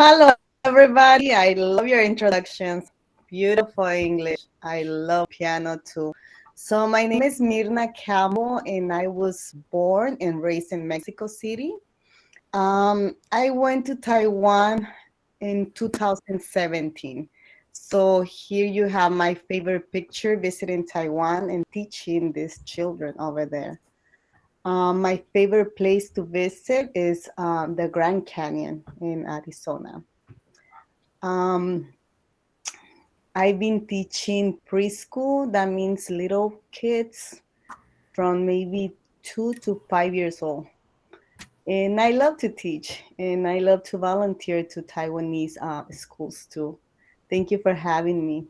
Hello, everybody. I love your introductions. Beautiful English. I love piano too. So, my name is Mirna Campbell, and I was born and raised in Mexico City. I went to Taiwan in 2017. So, here you have my favorite picture visiting Taiwan and teaching these children over there. My favorite place to visit is the Grand Canyon in Arizona. Um, I've been teaching preschool. That means little kids from maybe 2 to 5 years old. And I love to teach and I love to volunteer to Taiwanese schools too. Thank you for having me.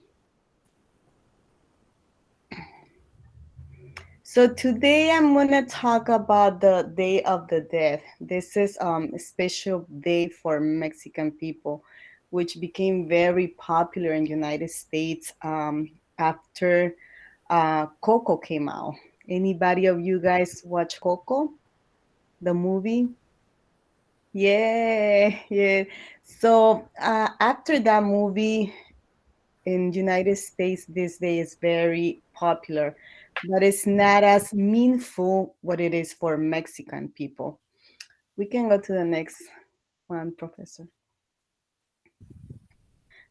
So today I'm gonna talk about the Day of the Dead. This is a special day for Mexican people, which became very popular in United States after Coco came out. Anybody of you guys watch Coco, the movie? Yeah, yeah. So after that movie in United States, this day is very popular, but it's not as meaningful what it is for Mexican people. We can go to the next one, Professor.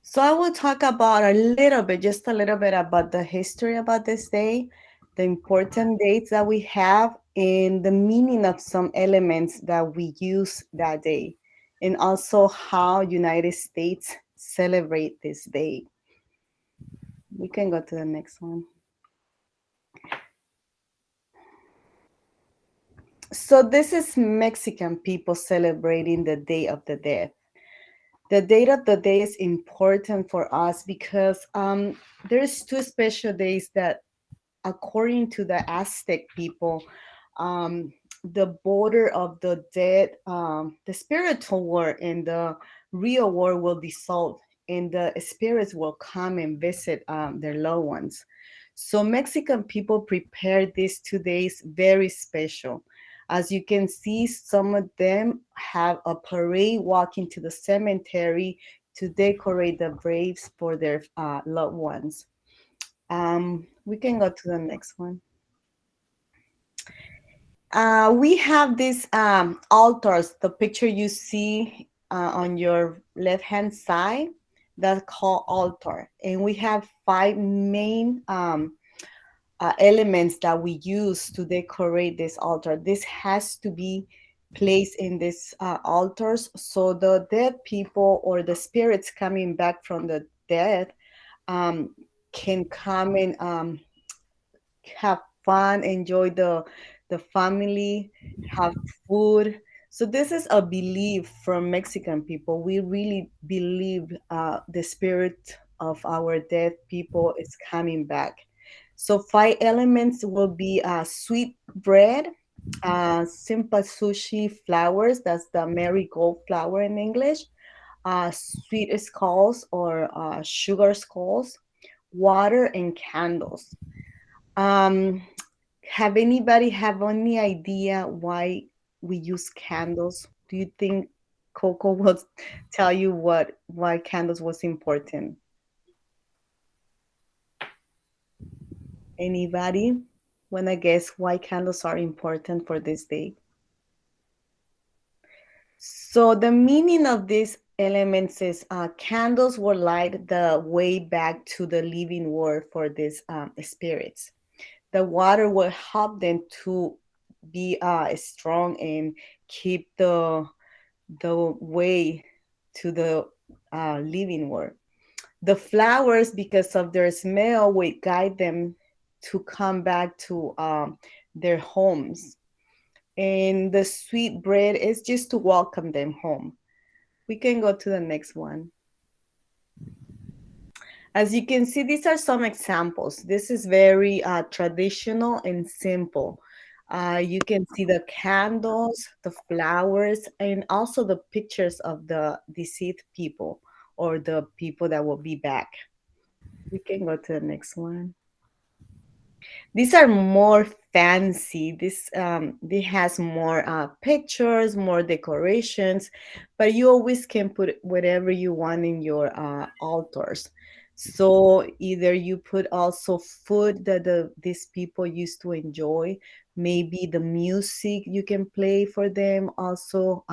So I will talk about a little bit, just a little bit about the history about this day, the important dates that we have, and the meaning of some elements that we use that day, and also how United States celebrate this day. We can go to the next one. So this is Mexican people celebrating the Day of the Dead. The date of the day is important for us because there's two special days that according to the Aztec people, um, the border of the dead, the spiritual world and the real world will dissolve, and the spirits will come and visit their loved ones. So Mexican people prepare these 2 days very special. As you can see, some of them have a parade walking to the cemetery to decorate the graves for their loved ones. We can go to the next one. We have these altars, the picture you see on your left hand side, that's called altar. And we have five main elements that we use to decorate this altar. This has to be placed in these altars so the dead people or the spirits coming back from the dead um, can come and have fun, enjoy the family, have food. So this is a belief from Mexican people. We really believe the spirit of our dead people is coming back. So five elements will be sweet bread, simple sushi flowers. That's the marigold flower in English. Sweet skulls or sugar skulls, water and candles. Um, have anybody have any idea why we use candles? Do you think Coco will tell you what why candles was important? Anybody wanna guess why candles are important for this day? So the meaning of these elements is candles were light the way back to the living world for these spirits. The water will help them to be strong and keep the way to the living world. The flowers, because of their smell, will guide them to come back to their homes. And the sweet bread is just to welcome them home. We can go to the next one. As you can see, these are some examples. This is very traditional and simple. You can see the candles, the flowers, and also the pictures of the deceased people or the people that will be back. We can go to the next one. These are more fancy. This has more pictures, more decorations, but you always can put whatever you want in your altars. So either you put also food that these people used to enjoy, maybe the music you can play for them. Also,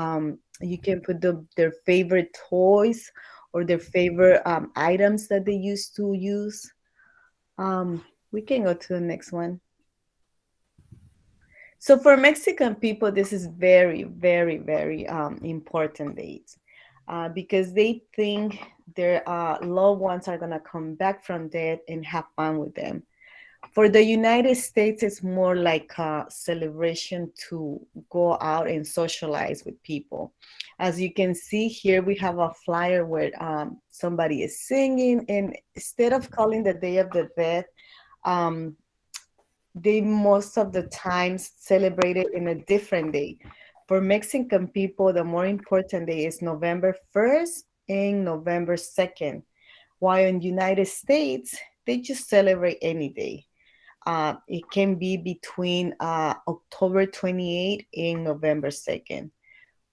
you can put their favorite toys or their favorite items that they used to use. We can go to the next one. So for Mexican people, this is very, very, very important date because they think their loved ones are gonna come back from death and have fun with them. For the United States, it's more like a celebration to go out and socialize with people. As you can see here, we have a flyer where somebody is singing, and instead of calling the Day of the Dead, um, they most of the times celebrate it in a different day. For Mexican people, the more important day is November 1st and November 2nd. While in United States, they just celebrate any day. It can be between October 28th and November 2nd,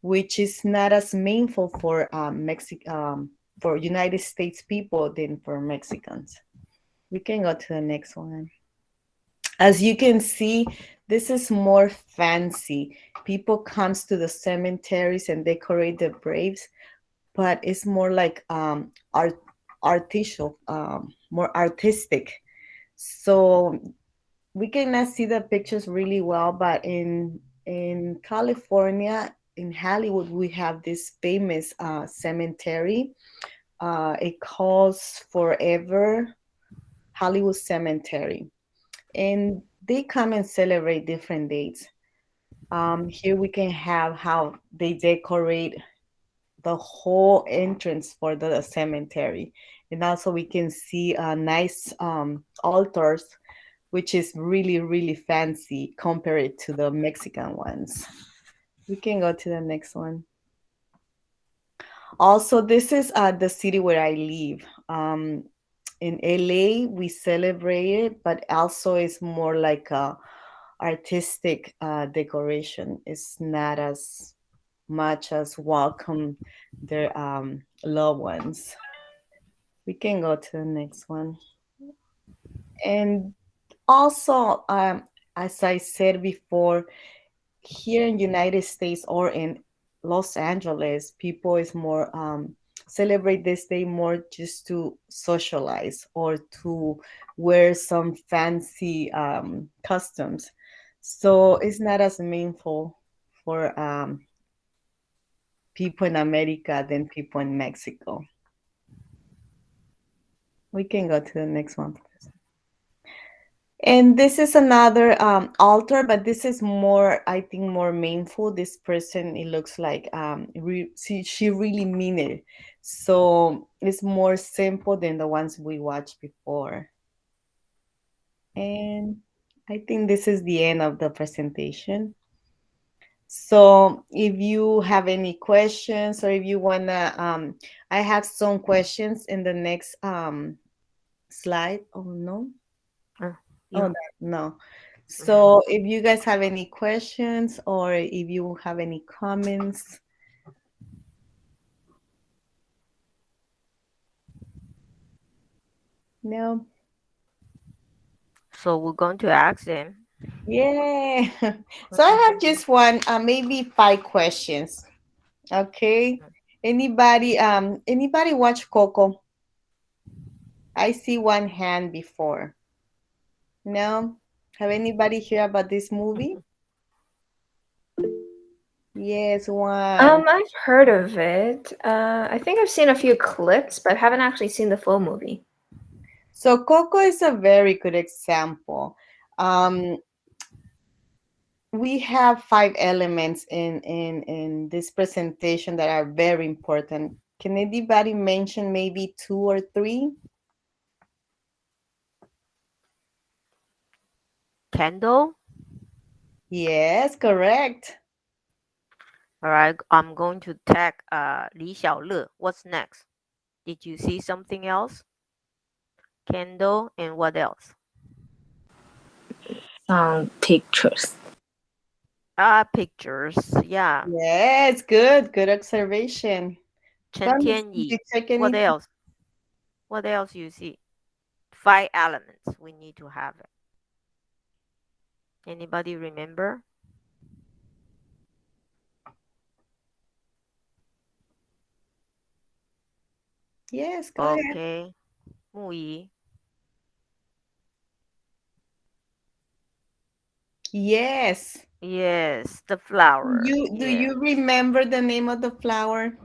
which is not as meaningful for for United States people than for Mexicans. We can go to the next one. As you can see, this is more fancy. People comes to the cemeteries and decorate the graves, but it's more like artificial, more artistic. So we cannot see the pictures really well, but in California, in Hollywood, we have this famous cemetery. It calls Forever Hollywood Cemetery, and they come and celebrate different dates. Here we can have how they decorate the whole entrance for the cemetery, and also we can see nice altars, which is really really fancy compared to the Mexican ones. We can go to the next one. Also, this is the city where I live. In LA, we celebrate it, but also it's more like a artistic decoration. It's not as much as welcome their loved ones. We can go to the next one. And also, as I said before, here in United States or in Los Angeles, people is more celebrate this day more just to socialize or to wear some fancy customs. So it's not as meaningful for people in America than people in Mexico. We can go to the next one. And this is another altar, but this is more, I think, more meaningful. This person, it looks like she really mean it. So it's more simple than the ones we watched before. And I think this is the end of the presentation. So if you have any questions or if you wanna, I have some questions in the next slide. Oh no. Uh, Oh, you. no. Mhm. So if you guys have any questions or if you have any comments, no. So we're going to ask them. Yeah. So Okay. I have just one, maybe five questions. Okay. Anybody watch Coco? I see one hand before. No? Have anybody heard about this movie? Yes, one. I've heard of it. I think I've seen a few clips, but haven't actually seen the full movie. So Coco is a very good example. Um, we have five elements in this presentation that are very important. Can anybody mention maybe two or three? Candle. Yes, correct. All right. I'm going to tag Li Xiaole. What's next? Did you see something else? Candle and what else? Pictures. Pictures. Yeah. Yes, good observation. 陈 Carlos, 天 did you 意. check What anything? else? What else you see? Five elements we need to have it. Anybody remember? Yes, go ahead. Okay. 木仪. Yes. Yes, the flower. Do Yeah. you remember the name of the flower?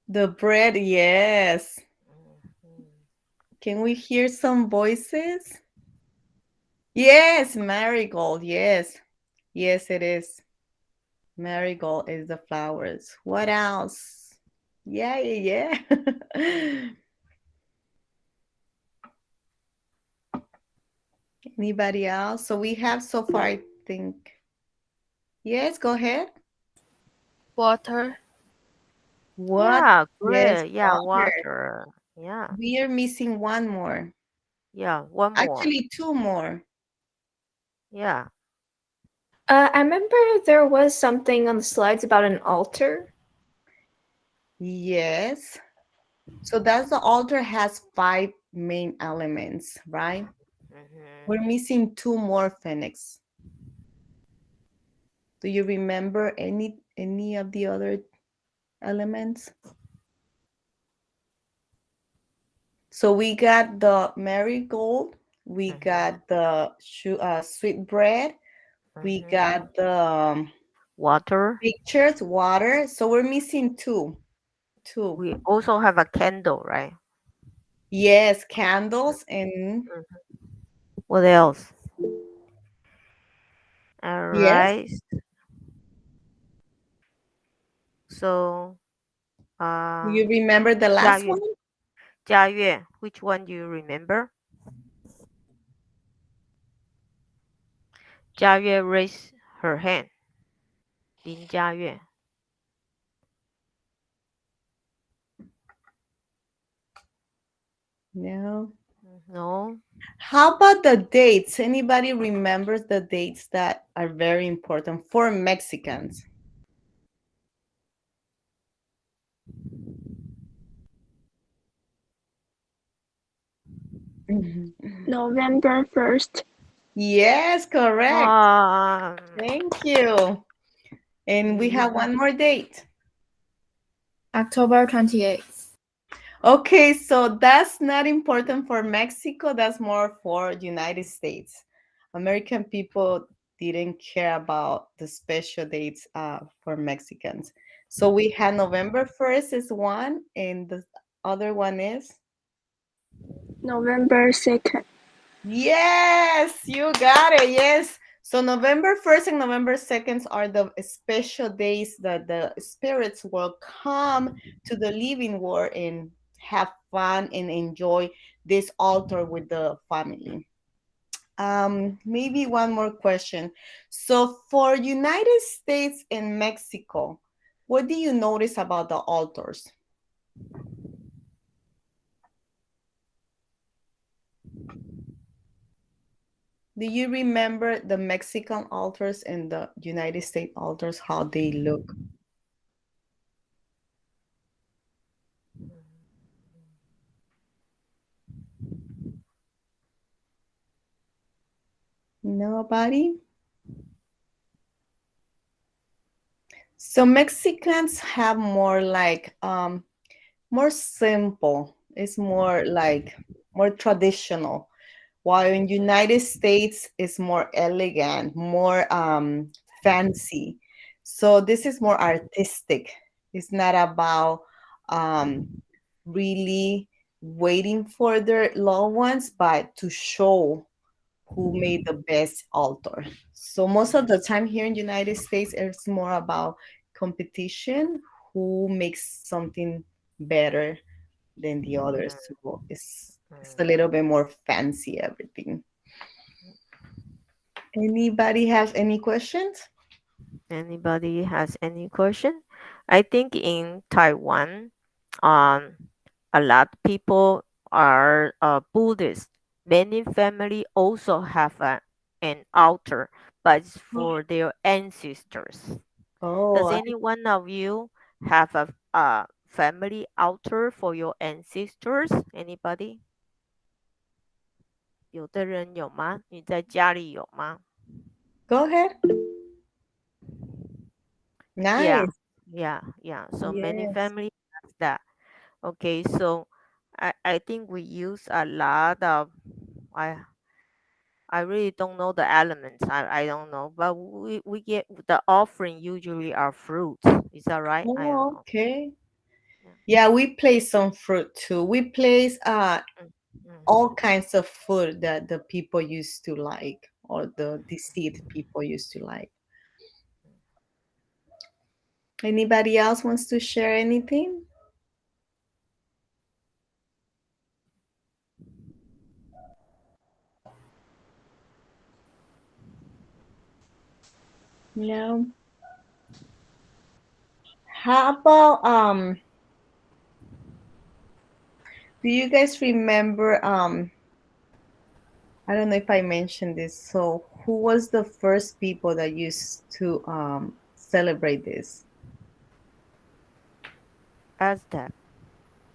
The bread, yes. Mhm. Can we hear some voices? Yes, marigold, yes. Yes, it is. Marigold is the flowers. What else? Yeah, yeah, yeah. Anybody else? So we have so far, I think. Yes, go ahead. Water. What? Yeah, Yes, great. Yeah, water. water. Yeah. We are missing one more. Yeah, one more. Actually, two more. Yeah. I remember there was something on the slides about an altar. Yes. So that's the altar has five main elements, right? Hmm. We're missing two more, Phoenix. Do you remember any of the other elements? So we got the marigold, we Hmm. got the sweet bread, we Hmm. got the Water. pictures, water. So we're missing two. Two. We also have a candle, right? Yes, candles and Mhm. What else? All yes. right. So, Do uh, you remember the last one? 佳悦, 佳悦, which one do you remember? 佳悦 raised her hand. 林佳悦. No. No. How about the dates? Anybody remembers the dates that are very important for Mexicans? Mhm. November 1st. Yes, correct. Um, Thank you. And we have mm, one more date. October 28th. Okay, so that's not important for Mexico. That's more for United States. American people didn't care about the special dates for Mexicans. So we had November 1st is one, and the other one is November 2nd. yes, you got it. Yes. So November 1st and November 2nd are the special days that the spirits will come to the living world and have fun and enjoy this altar with the family. Maybe one more question. So for United States and Mexico, what do you notice about the altars? Do you remember the Mexican altars and the United States altars, how they look? Nobody? So Mexicans have more like more simple. It's more like more traditional. While in United States it's more elegant, more fancy. So this is more artistic. It's not about um, really waiting for their loved ones, but to show who made the best altar. So most of the time here in United States, it's more about competition, who makes something better than the others. So it's a little bit more fancy everything. Anybody have any questions? anybody has any question? I think in Taiwan, um, a lot of people are Buddhist. Many family also have an altar, but it's for their ancestors. Oh, Does any one of you have a family altar for your ancestors? Anybody? 有的人有吗？你在家里有吗？ go ahead. Yeah, Nice. yeah. So many Yes. families have that. Okay, so I think we use a lot of I I really don't know the elements. I don't know, but we get the offering usually are fruits. Is that right? I don't Oh, know. okay. Yeah. Yeah, we place some fruit too. We place Mm, all mm, kinds of food that the people used to like, or the deceased people used to like. Anybody else wants to share anything? No. How about do you guys remember I don't know if I mentioned this. So who was the first people that used to celebrate this? Aztec,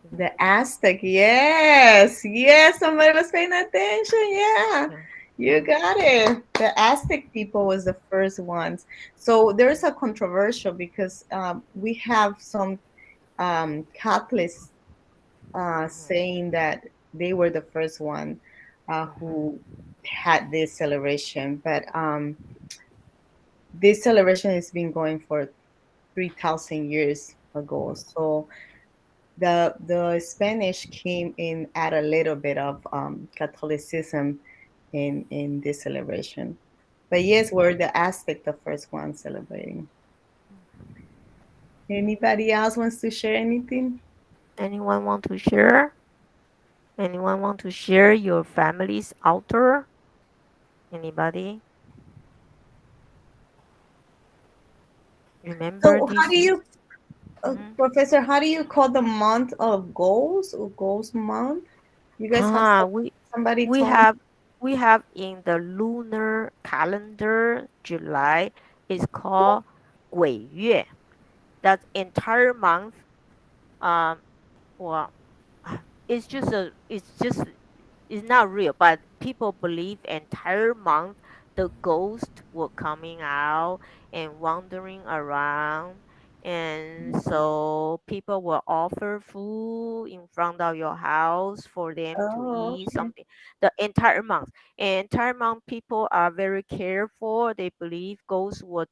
isn't The it? Aztec, yes, yes, somebody was paying attention. Yeah, Yeah. you got it. The Aztec people was the first ones. So there's a controversial because we have some Catholics Mm-hmm, saying that they were the first one who mm-hmm, had this celebration, but this celebration has been going for 3,000 years ago. So the Spanish came in, add a little bit of Catholicism in this celebration. But yes, we're the Aztec, the first one celebrating. Anybody else wants to share anything? Anyone want to share? Anyone want to share your family's altar? Anybody? Remember So how this? do you, Mm-hmm. Professor? How do you call the month of goals or goals month? You guys have Ah, we somebody we told me. have we have in the lunar calendar July is called 鬼月. That entire month. Um, well, it's not real, but people believe entire month the ghost were coming out and wandering around, and so people will offer food in front of your house for them to Oh, eat okay. something the entire month. And entire month people are very careful. They believe ghosts will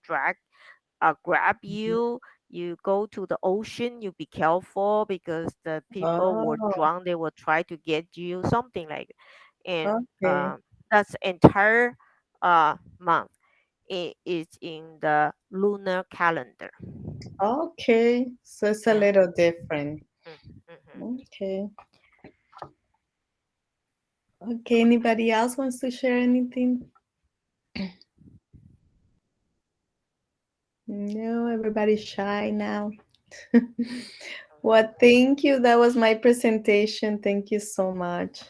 grab you. You go to the ocean, you be careful because the people were Oh, drunk, they will try to get you, something like that. And okay. that's entire month. It is in the lunar calendar. Okay. So it's a Yeah. little different. Mm-hmm. Okay. Okay. Anybody else wants to share anything? No, everybody's shy now. Well, thank you. That was my presentation. Thank you so much.